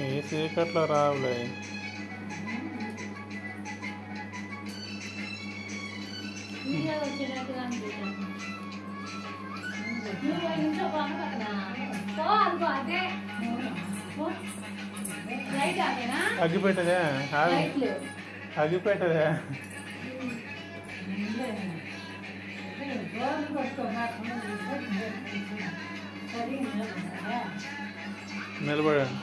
ఏ చీకట్లో రావులే. అగ్గిపెట్టదే అగ్గిపెట్టదే నిలబడండి.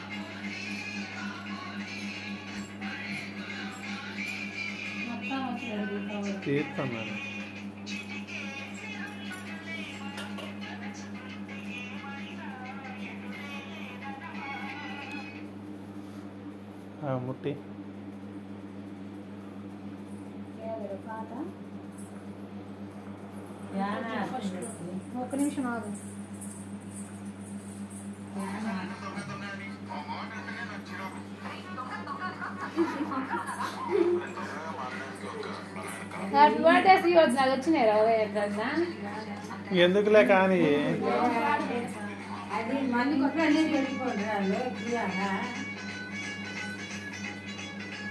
తీస్తున్నాను. ముట్టి ఒక్క నిమిషం ఆగు. హ్యాపీ బర్త్డే సీఓజ్ నాకు వచ్చినాయి రా ఎట్లా ఎందుకులే కానీ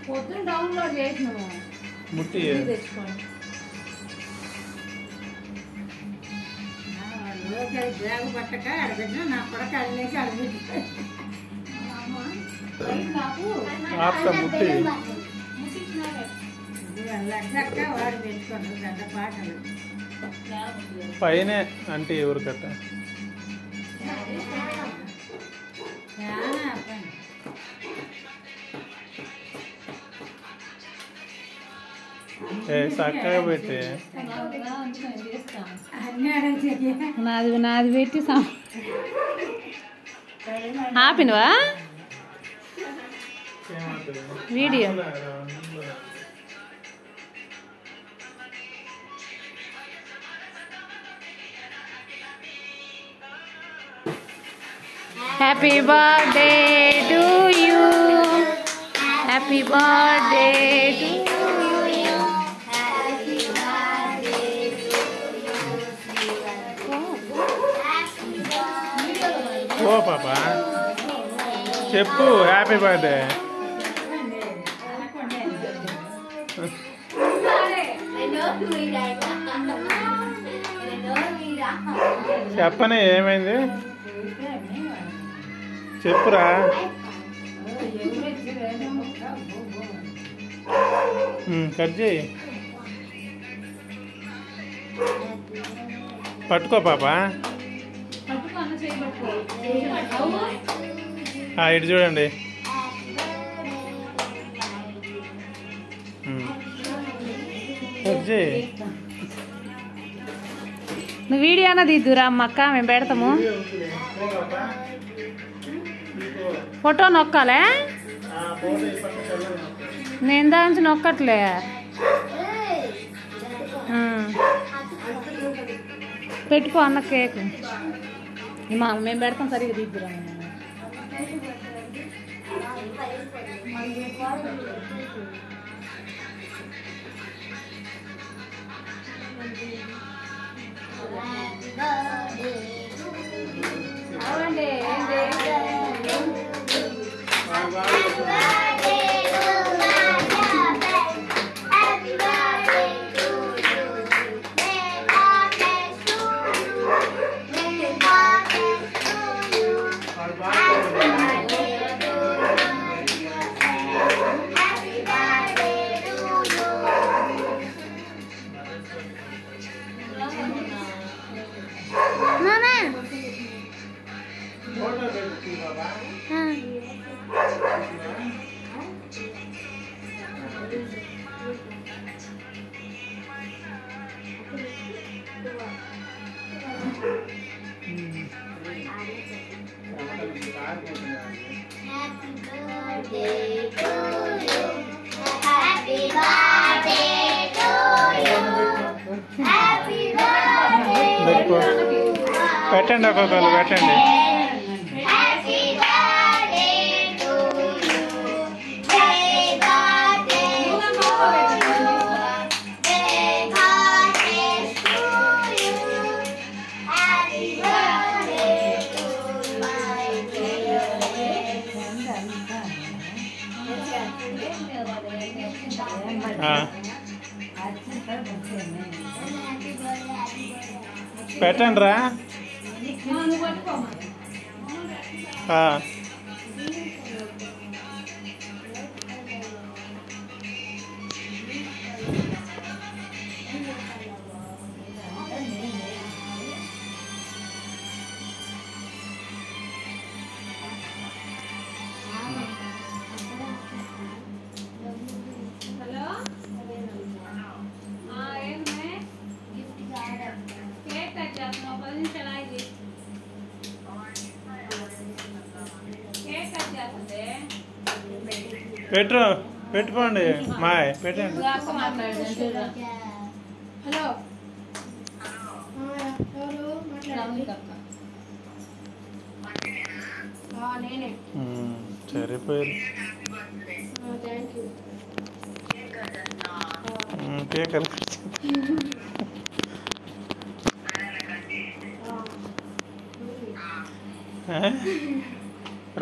పొద్దున డౌన్లోడ్ చేసినాము. ముట్టి తెచ్చుకోండి. బ్యాగ్ పట్టక అడగచ్చు నా కొడక అల్లేసి అడగచ్చు. ఆప్తా ముట్టి లక్షక్క వాడు తెచ్చుకోండి పెద్ద పాటలు పైనే అంటే ఎవరు కట్ట చక్కగా పెట్టి నాది పెట్టి ఆపినవా video happy birthday to you happy birthday to ఓ పాపా చెప్పు హ్యాపీ బర్త్డే చెప్పనే ఏమైంది చెప్పురా కట్ చేయి పట్టుకో పాపా ఇటు చూడండి కట్ చేయి నువ్వు వీడియో అన్నది ఇద్దురా అమ్మక్క మేము పెడతాము ఫోటో నొక్కాలే నేను దాని నుంచి నొక్కట్లే పెట్టుకో అన్న కేక్ మేము పెడతాం సరిగ్గా దిద్దురా అవునండి పెట్టండి ఒక్కొక్కరు పెట్టండి పెట్టండి రా. పెట్టుకోండి మాయ్ పెట్టండి. హలో నేనే సరిపోయింది. కేకలు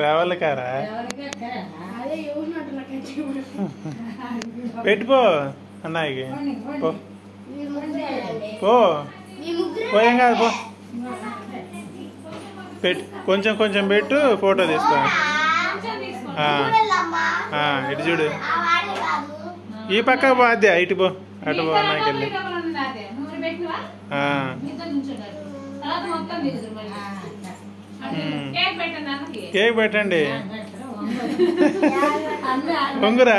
రావాలి కారా పెట్టుకో అన్నయ్యకి పోయేం కాదు పో. కొంచెం కొంచెం పెట్టు ఫోటో తీసుకో. ఇటు చూడు ఈ పక్క బాధ్య ఇటు పో అటు పో అన్నయ్యకి వెళ్ళి కేక్ పెట్టండి. పొంగురా.